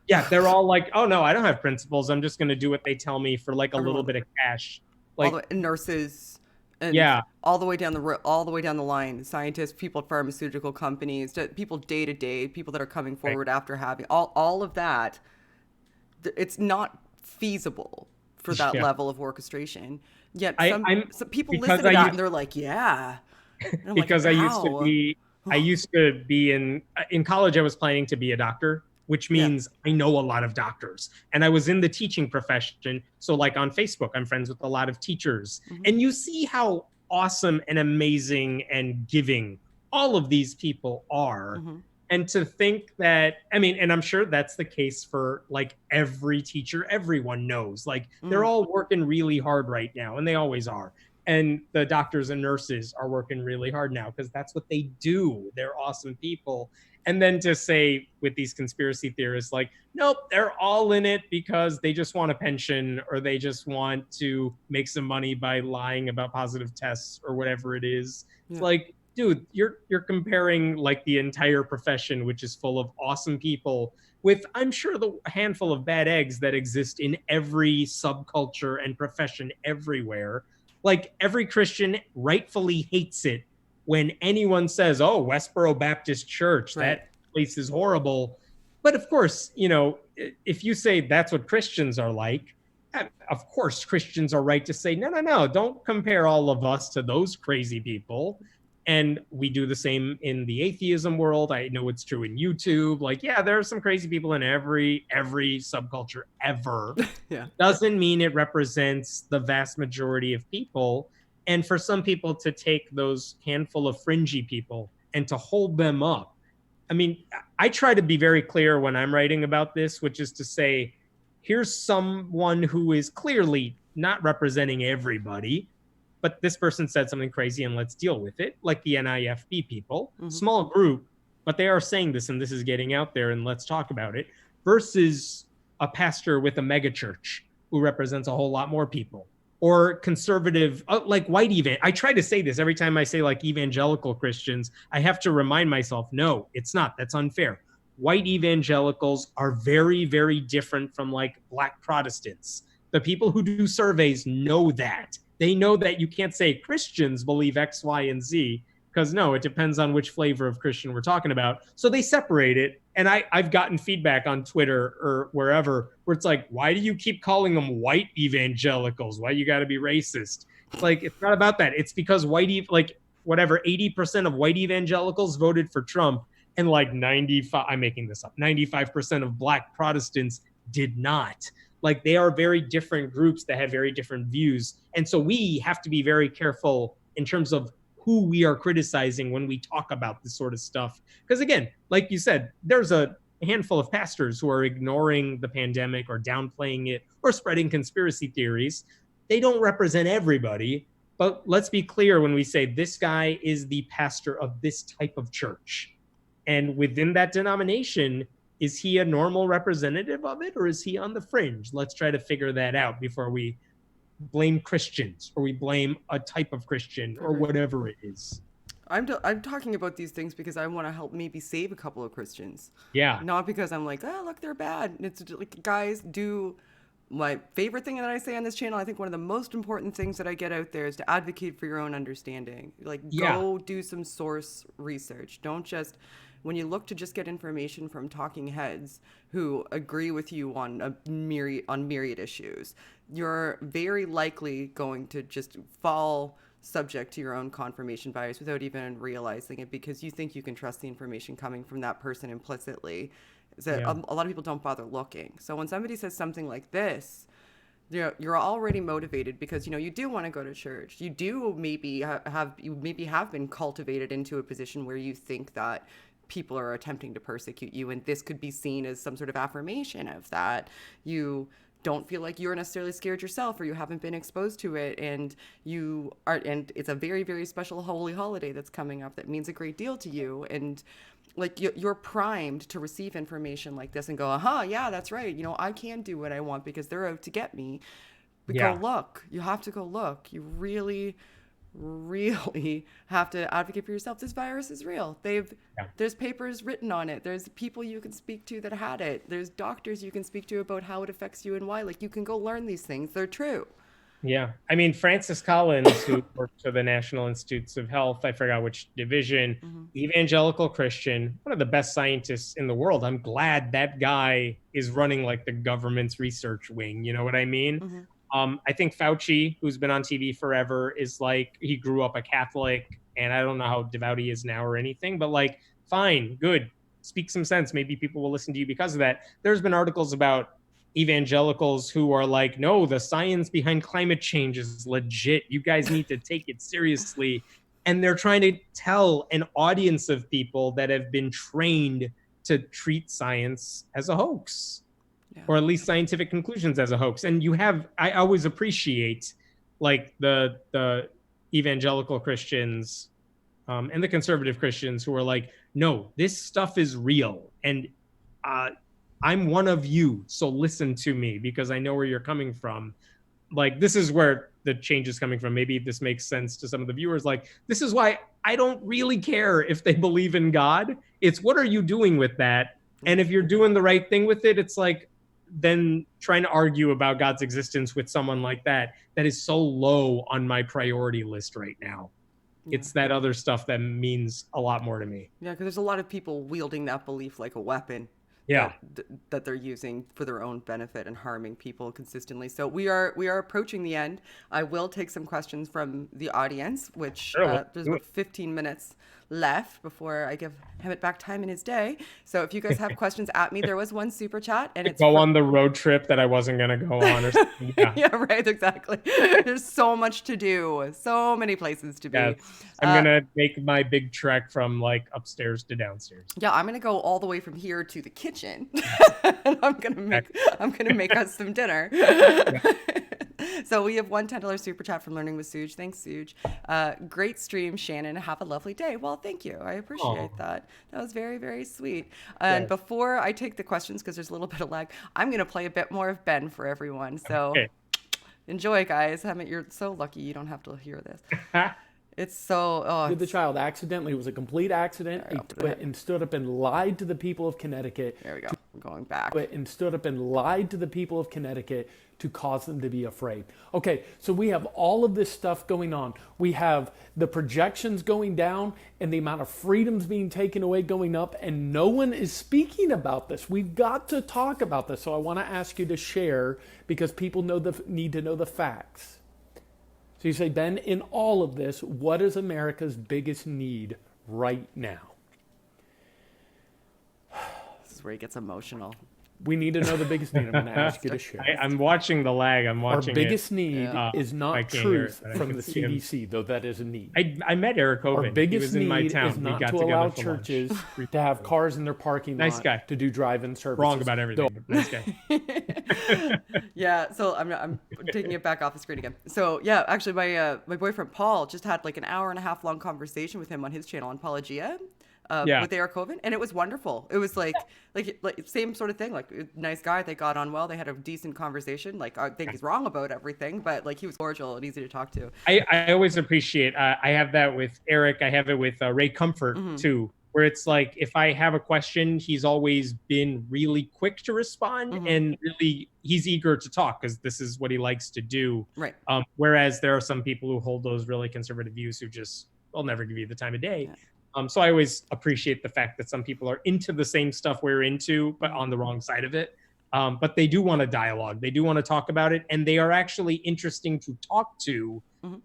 Yeah, they're all like, oh no, I don't have principles. I'm just going to do what they tell me for like a little bit of cash. Like all the nurses, and all the way down the line, scientists, people at pharmaceutical companies, people day to day, people that are coming forward after having all of that. It's not feasible for that level of orchestration. Yet some people listen to that and they're like, yeah. Because like, I used to be in college. I was planning to be a doctor. which Yeah. means I know a lot of doctors. And I was in the teaching profession. So, like on Facebook, I'm friends with a lot of teachers. And you see how awesome and amazing and giving all of these people are. And to think that, I mean, and I'm sure that's the case for like every teacher, everyone knows, like they're all working really hard right now, and they always are. And the doctors and nurses are working really hard now because that's what they do. They're awesome people. And then to say with these conspiracy theorists, like, nope, they're all in it because they just want a pension or they just want to make some money by lying about positive tests or whatever it is. It's like, dude, you're comparing like the entire profession, which is full of awesome people, with I'm sure the handful of bad eggs that exist in every subculture and profession everywhere. Like every Christian rightfully hates it when anyone says, "Oh, Westboro Baptist Church, Right. that place is horrible." But of course, you know, if you say that's what Christians are like, of course Christians are right to say, no, no, no, don't compare all of us to those crazy people. And we do the same in the atheism world. I know it's true in YouTube. Like, yeah, there are some crazy people in every subculture ever. Yeah. Doesn't mean it represents the vast majority of people. And for some people to take those handful of fringy people and to hold them up, I mean, I try to be very clear when I'm writing about this, which is to say, here's someone who is clearly not representing everybody, but this person said something crazy and let's deal with it. Like the NIFB people, small group, but they are saying this and this is getting out there and let's talk about it, versus a pastor with a megachurch who represents a whole lot more people, or conservative, like white I try to say this every time I say like evangelical Christians. I have to remind myself, no, it's not. That's unfair. White evangelicals are very, very different from like black Protestants. The people who do surveys know that. They know that you can't say Christians believe X, Y, and Z, because no, it depends on which flavor of Christian we're talking about. So they separate it. And I've gotten feedback on Twitter or wherever where it's like, why do you keep calling them white evangelicals? Why you got to be racist? Like, it's not about that. It's because like whatever, 80% of white evangelicals voted for Trump, and like 95, I'm making this up, 95% of black Protestants did not. Like, they are very different groups that have very different views. And so we have to be very careful in terms of who we are criticizing when we talk about this sort of stuff. Because again, like you said, there's a handful of pastors who are ignoring the pandemic or downplaying it or spreading conspiracy theories. They don't represent everybody. But let's be clear when we say this guy is the pastor of this type of church. And within that denomination, is he a normal representative of it, or is he on the fringe? Let's try to figure that out before we blame Christians or we blame a type of Christian or whatever it is. I'm talking about these things because I want to help maybe save a couple of Christians. Yeah. Not because I'm like, oh, look, they're bad. It's like, guys, do my favorite thing that I say on this channel. I think one of the most important things that I get out there is to advocate for your own understanding. Like, go do some source research. Don't just, when you look to just get information from talking heads who agree with you on myriad issues, you're very likely going to just fall subject to your own confirmation bias without even realizing it, because you think you can trust the information coming from that person implicitly. So a lot of people don't bother looking. So when somebody says something like this, you're already motivated because you do want to go to church. You do maybe have been cultivated into a position where you think that people are attempting to persecute you, and this could be seen as some sort of affirmation of that. You don't feel like you're necessarily scared yourself, or you haven't been exposed to it, and it's a very, very special holy holiday that's coming up that means a great deal to you, and like you're primed to receive information like this and go, yeah, that's right, I can do what I want because they're out to get me. But go look. You have to go look. You really have to advocate for yourself. This virus is real. There's papers written on it. There's people you can speak to that had it. There's doctors you can speak to about how it affects you and why. Like, you can go learn these things. They're true. Yeah. I mean, Francis Collins, who worked for the National Institutes of Health, I forgot which division, evangelical Christian, one of the best scientists in the world. I'm glad that guy is running like the government's research wing. You know what I mean? I think Fauci, who's been on TV forever, is like, he grew up a Catholic, and I don't know how devout he is now or anything, but like, fine, good. speak some sense. Maybe people will listen to you because of that. There's been articles about evangelicals who are like, no, the science behind climate change is legit. You guys need to take it seriously. And they're trying to tell an audience of people that have been trained to treat science as a hoax, or at least scientific conclusions as a hoax. And I always appreciate like the evangelical Christians and the conservative Christians who are like, no, this stuff is real. And I'm one of you, so listen to me because I know where you're coming from. Like, this is where the change is coming from. Maybe this makes sense to some of the viewers. Like, this is why I don't really care if they believe in God. It's what are you doing with that? And if you're doing the right thing with it, it's like, then trying to argue about God's existence with someone like that is so low on my priority list right now. It's that other stuff that means a lot more to me. Yeah, because there's a lot of people wielding that belief like a weapon. Yeah. That they're using for their own benefit and harming people consistently. So we are approaching the end. I will take some questions from the audience, which there's about 15 minutes left before I give Hemant back time in his day. So if you guys have questions at me, there was one super chat, and it's on the road trip that I wasn't gonna go on or something. Yeah. Yeah, right, exactly. There's so much to do, so many places to be. Yes. I'm gonna make my big trek from like upstairs to downstairs. Yeah, I'm gonna go all the way from here to the kitchen, and I'm gonna make us some dinner. So we have one $10 super chat from Learning with Suj. Thanks, Suj. Great stream, Shannon. Have a lovely day. Well, thank you. I appreciate that. That was very, very sweet. And before I take the questions, because there's a little bit of lag, I'm going to play a bit more of Ben for everyone. So enjoy, guys. Hemant, you're so lucky you don't have to hear this. It's so... The child accidentally, it was a complete accident. He quit and stood up and lied to the people of Connecticut. There we go. I'm going back. And stood up and lied to the people of Connecticut to cause them to be afraid. Okay, so we have all of this stuff going on. We have the projections going down and the amount of freedoms being taken away going up, and no one is speaking about this. We've got to talk about this. So I want to ask you to share, because people need to know the facts. So you say, Ben, in all of this, what is America's biggest need right now? This is where he gets emotional. We need to know the biggest need. I'm going to ask you to share. I'm watching the lag. I'm watching Our biggest need is not truth from the CDC, though that is a need. I met Eric Hovind. Our biggest he was in my need town. is not to allow churches to have cars in their parking lot to do drive-in services. Wrong about everything. But nice guy. Yeah, so I'm taking it back off the screen again. So yeah, actually my boyfriend Paul just had like an hour and a half long conversation with him on his channel on Paulogia. With Eric Hovind, and it was wonderful. It was like same sort of thing. Like, nice guy, they got on well. They had a decent conversation. Like, I think he's wrong about everything, but like he was cordial and easy to talk to. I always appreciate. I have that with Eric. I have it with Ray Comfort too, where it's like if I have a question, he's always been really quick to respond and really he's eager to talk because this is what he likes to do. Right. Whereas there are some people who hold those really conservative views who just will never give you the time of day. Yeah. So I always appreciate the fact that some people are into the same stuff we're into, but on the wrong side of it. But they do want a dialogue. They do want to talk about it. And they are actually interesting to talk to,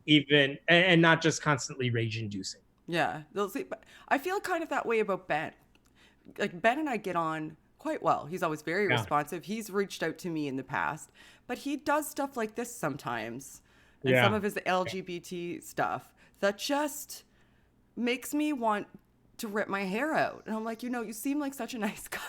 even, and not just constantly rage-inducing. Yeah. But I feel kind of that way about Ben. Like, Ben and I get on quite well. He's always very responsive. He's reached out to me in the past. But he does stuff like this sometimes. And some of his LGBT stuff that just... makes me want to rip my hair out. And I'm like, you seem like such a nice guy.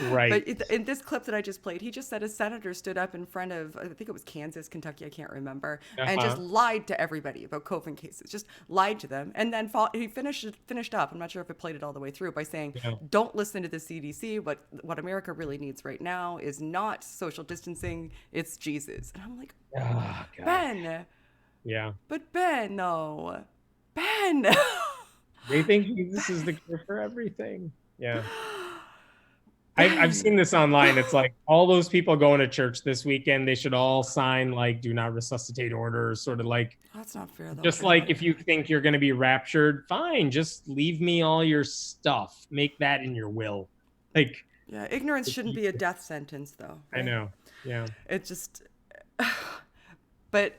Right. But in this clip that I just played, he just said a senator stood up in front of, I think it was Kansas, Kentucky, I can't remember, and just lied to everybody about COVID cases. Just lied to them. And then he finished up, I'm not sure if it played it all the way through, by saying, don't listen to the CDC. What America really needs right now is not social distancing, it's Jesus. And I'm like, Ben. Yeah. But Ben, no. Ben. They think Jesus is the cure for everything. Yeah. I've seen this online. It's like all those people going to church this weekend, they should all sign like do not resuscitate orders, sort of like. That's not fair though. Just like if you think you're going to be raptured, fine, just leave me all your stuff. Make that in your will. Like. Yeah, ignorance shouldn't be a death sentence though. Right? I know. Yeah. It just but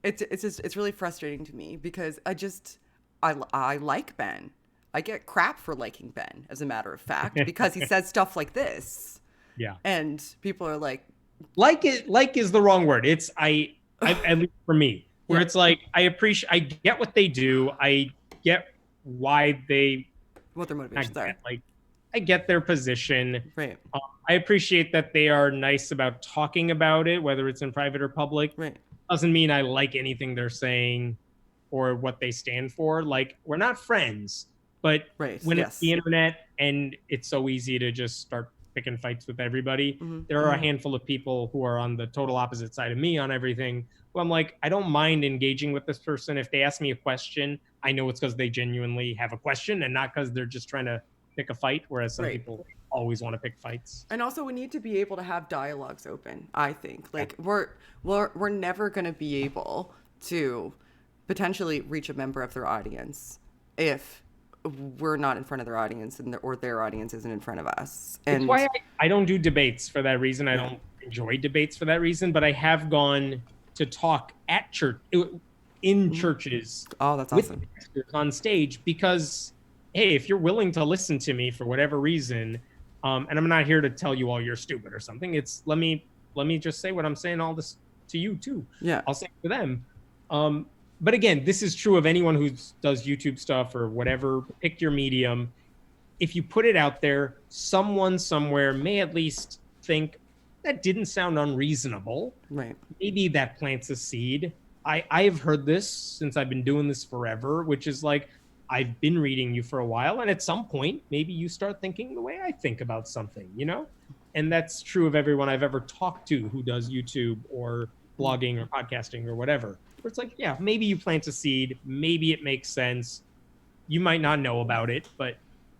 it's really frustrating to me because I like Ben. I get crap for liking Ben, as a matter of fact, because he says stuff like this. Yeah. And people are like, like is the wrong word. It's I at least for me, where Yeah. it's like I get what they do. I get why they what their motivations are. like I get their position. Right. I appreciate that they are nice about talking about it, whether it's in private or public. Right. Doesn't mean I like anything they're saying or what they stand for. Like, we're not friends, but Right. when Yes. it's the internet and it's so easy to just start picking fights with everybody, Mhm. there are a handful of people who are on the total opposite side of me on everything. Well, I'm like, I don't mind engaging with this person. If they ask me a question, I know it's because they genuinely have a question and not because they're just trying to pick a fight, whereas some Right. people always want to pick fights. And also, we need to be able to have dialogues open. I think, like, we're never going to be able to potentially reach a member of their audience if we're not in front of their audience or their audience isn't in front of us. And It's why I don't do debates for that reason. I don't enjoy debates for that reason, but I have gone to talk at church, in churches. Oh, that's with awesome. pastors on stage, because hey, if you're willing to listen to me for whatever reason, and I'm not here to tell you all you're stupid or something. It's let me just say what I'm saying all this to you too. Yeah. I'll say it to them. But again, this is true of anyone who does YouTube stuff or whatever. Pick your medium. If you put it out there, someone somewhere may at least think that didn't sound unreasonable. Right. Maybe that plants a seed. I've heard this since I've been doing this forever, which is like, I've been reading you for a while, and at some point, maybe you start thinking the way I think about something, you know? And that's true of everyone I've ever talked to who does YouTube or blogging or podcasting or whatever. Where it's like, yeah, maybe you plant a seed, maybe it makes sense. You might not know about it, but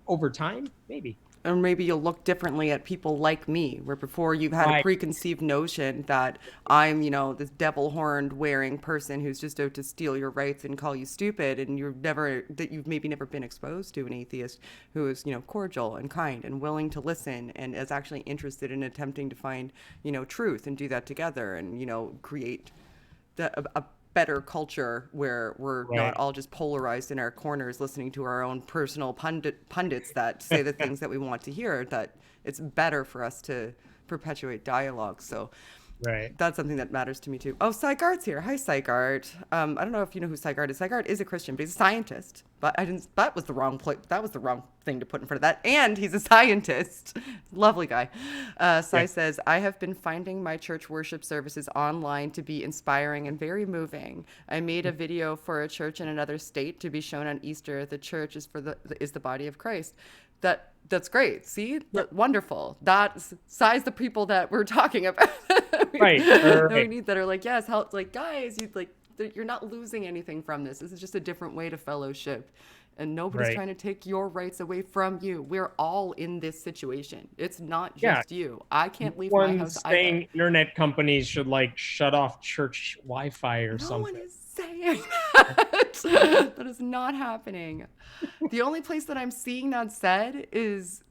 over time, maybe. Or maybe you'll look differently at people like me, where before you've had a preconceived notion that I'm, this devil-horned wearing person who's just out to steal your rights and call you stupid, and you've maybe never been exposed to an atheist who is, cordial and kind and willing to listen and is actually interested in attempting to find, truth and do that together and, create a better culture where we're not all just polarized in our corners listening to our own personal pundits that say the things that we want to hear, that it's better for us to perpetuate dialogue. So that's something that matters to me too. Oh, Sygard's here. Hi, Sygard. I don't know if you know who Sygard is. Sygard is a Christian, but he's a scientist. But that was the wrong thing to put in front of that. And he's a scientist. Lovely guy. Sai says, I have been finding my church worship services online to be inspiring and very moving. I made a video for a church in another state to be shown on Easter. The church is the body of Christ. That's great. See, wonderful. That's size the people that we're talking about. We need that are like, yes, help. Like, guys, you're not losing anything from this. This is just a different way to fellowship, and nobody's trying to take your rights away from you. We're all in this situation. It's not just you. I can't leave my house. Saying internet companies should shut off church Wi-Fi or something. No one is saying that. That is not happening. The only place that I'm seeing that said is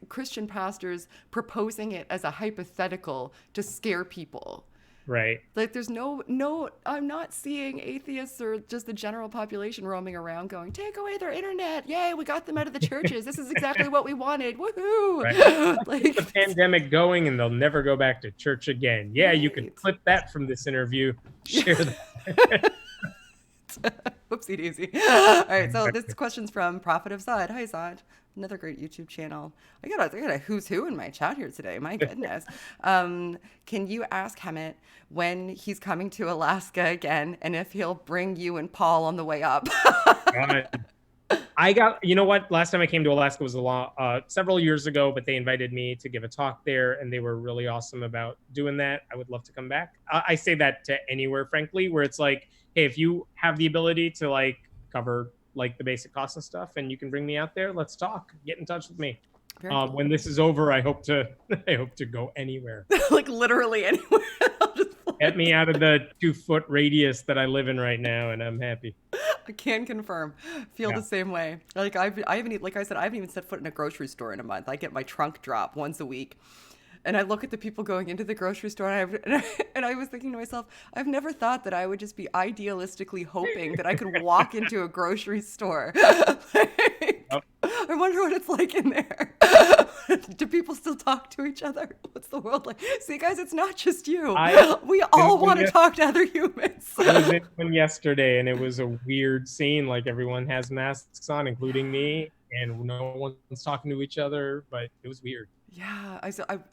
Christian pastors proposing it as a hypothetical to scare people. Right. There's no, I'm not seeing atheists or just the general population roaming around going, take away their internet. Yay, we got them out of the churches. This is exactly what we wanted. Woohoo. Keep the pandemic going and they'll never go back to church again. Yeah, you can clip that from this interview. Share that. Whoopsie daisy. All right, so this question's from Prophet of Zod. Hi, Zod. Another great YouTube channel. I got a who's who in my chat here today. My goodness. Can you ask Hemant when he's coming to Alaska again and if he'll bring you and Paul on the way up? You know what? Last time I came to Alaska was several years ago, but they invited me to give a talk there and they were really awesome about doing that. I would love to come back. I say that to anywhere, frankly, where it's like, hey, if you have the ability to cover the basic costs and stuff and you can bring me out there, let's talk. Get in touch with me. Cool. When this is over, I hope to go anywhere. Literally anywhere. Get me out of the 2-foot radius that I live in right now, and I'm happy. I can confirm. Feel the same way. I haven't even set foot in a grocery store in a month. I get my trunk drop once a week. And I look at the people going into the grocery store, and I was thinking to myself, I've never thought that I would just be idealistically hoping that I could walk into a grocery store. Like, Yep. I wonder what it's like in there. Do people still talk to each other? What's the world like? See, guys, it's not just you. We all want to talk to other humans. I was in one yesterday, and it was a weird scene. Like, everyone has masks on, including me, and no one's talking to each other, but it was weird. Yeah,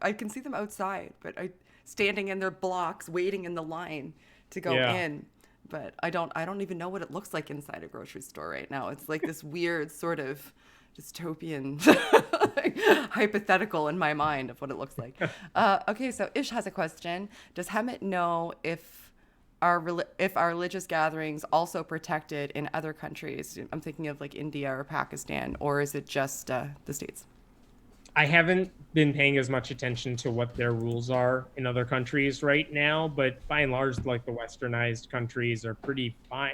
I can see them outside, but I standing in their blocks, waiting in the line to go in. But I don't even know what it looks like inside a grocery store right now. It's like this weird sort of dystopian hypothetical in my mind of what it looks like. Okay, so Ish has a question. Does Hemant know if our religious gatherings also protected in other countries? I'm thinking of like India or Pakistan, or is it just the States? I haven't been paying as much attention to what their rules are in other countries right now, but by and large, like the westernized countries are pretty fine.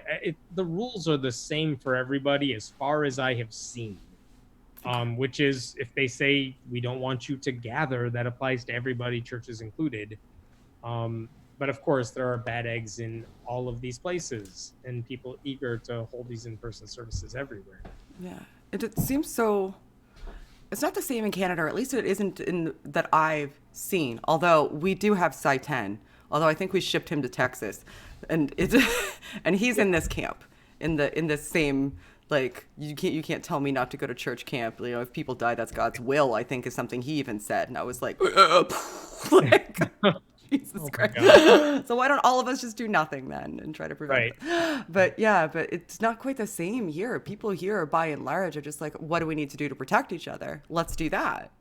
The rules are the same for everybody as far as I have seen, which is if they say we don't want you to gather, that applies to everybody, churches included. But of course, there are bad eggs in all of these places and people eager to hold these in-person services everywhere. Yeah, it seems so... It's not the same in Canada, or at least it isn't in that I've seen. Although we do have Cy 10, although I think we shipped him to Texas, and and he's in this camp, in this same, like, you can't tell me not to go to church camp. You know, if people die, that's God's will, I think is something he even said, and I was like, like Jesus Christ. So why don't all of us just do nothing then and try to prevent it? But yeah, but it's not quite the same here. People here, by and large, are just like, what do we need to do to protect each other? Let's do that.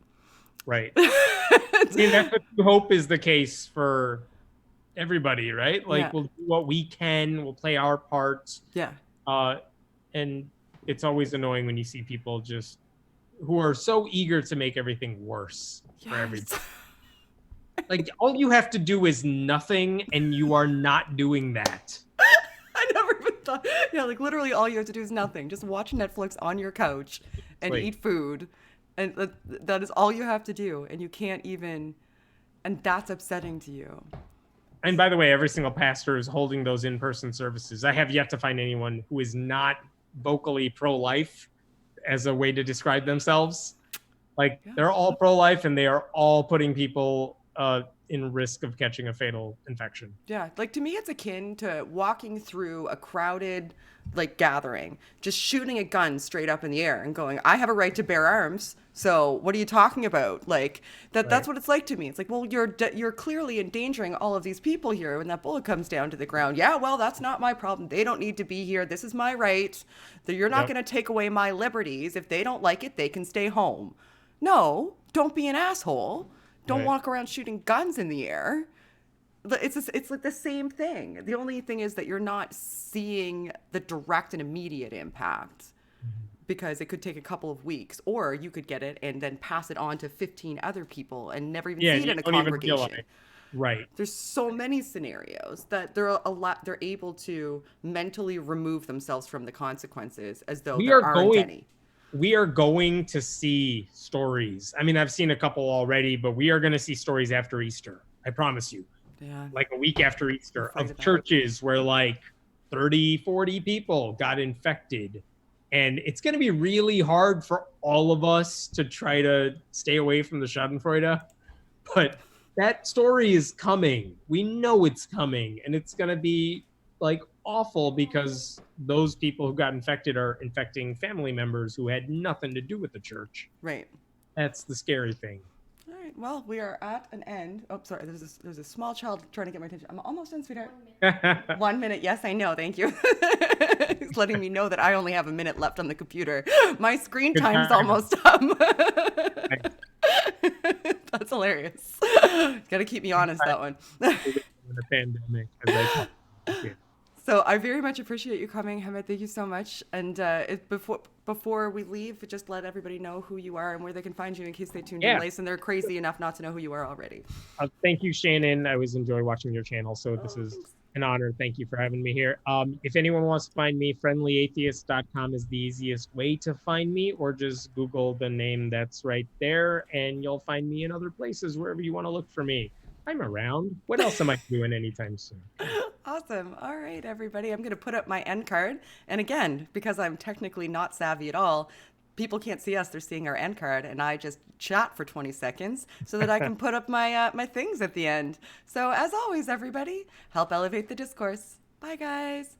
Right. I mean, that's what you hope is the case for everybody, right? Like, we'll do what we can, we'll play our part. Yeah. And it's always annoying when you see people just who are so eager to make everything worse for everybody. Like, all you have to do is nothing, and you are not doing that. I never even thought. Yeah, like literally all you have to do is nothing. Just watch Netflix on your couch and eat food. And that is all you have to do. And you can't even, and that's upsetting to you. And by the way, every single pastor is holding those in-person services. I have yet to find anyone who is not vocally pro-life as a way to describe themselves. Like, they're all pro-life, and they are all putting people in risk of catching a fatal infection. Yeah, like to me, it's akin to walking through a crowded like gathering, just shooting a gun straight up in the air and going, "I have a right to bear arms. So what are you talking about?" Like that. That's what it's like to me. It's like, well, you're clearly endangering all of these people here when that bullet comes down to the ground. Yeah, well, that's not my problem. They don't need to be here. This is my right. You're not going to take away my liberties. If they don't like it, they can stay home. No, don't be an asshole. Don't walk around shooting guns in the air. It's like the same thing. The only thing is that you're not seeing the direct and immediate impact because it could take a couple of weeks, or you could get it and then pass it on to 15 other people and never even see it in a congregation. Right. There's so many scenarios that they're able to mentally remove themselves from the consequences as though there aren't any. We are going to see stories. I mean, I've seen a couple already, but we are going to see stories after Easter. I promise you. Yeah. Like a week after Easter of churches where like 30, 40 people got infected. And it's going to be really hard for all of us to try to stay away from the Schadenfreude. But that story is coming. We know it's coming. And it's going to be like awful because those people who got infected are infecting family members who had nothing to do with the church. Right. That's the scary thing. All right. Well, we are at an end. Oh, sorry. There's a small child trying to get my attention. I'm almost done, sweetheart. 1 minute. Yes, I know. Thank you. He's letting me know that I only have a minute left on the computer. My screen time's almost up. That's hilarious. Got to keep me honest, that one. In the pandemic, as I talk. So I very much appreciate you coming, Hemant. Thank you so much. And before we leave, just let everybody know who you are and where they can find you in case they tuned in late and they're crazy enough not to know who you are already. Thank you, Shannon. I always enjoy watching your channel. So this is An honor. Thank you for having me here. If anyone wants to find me, friendlyatheist.com is the easiest way to find me, or just Google the name that's right there and you'll find me in other places, wherever you want to look for me. I'm around. What else am I doing anytime soon? Awesome. All right, everybody. I'm going to put up my end card. And again, because I'm technically not savvy at all, people can't see us. They're seeing our end card. And I just chat for 20 seconds so that I can put up my things at the end. So as always, everybody, help elevate the discourse. Bye, guys.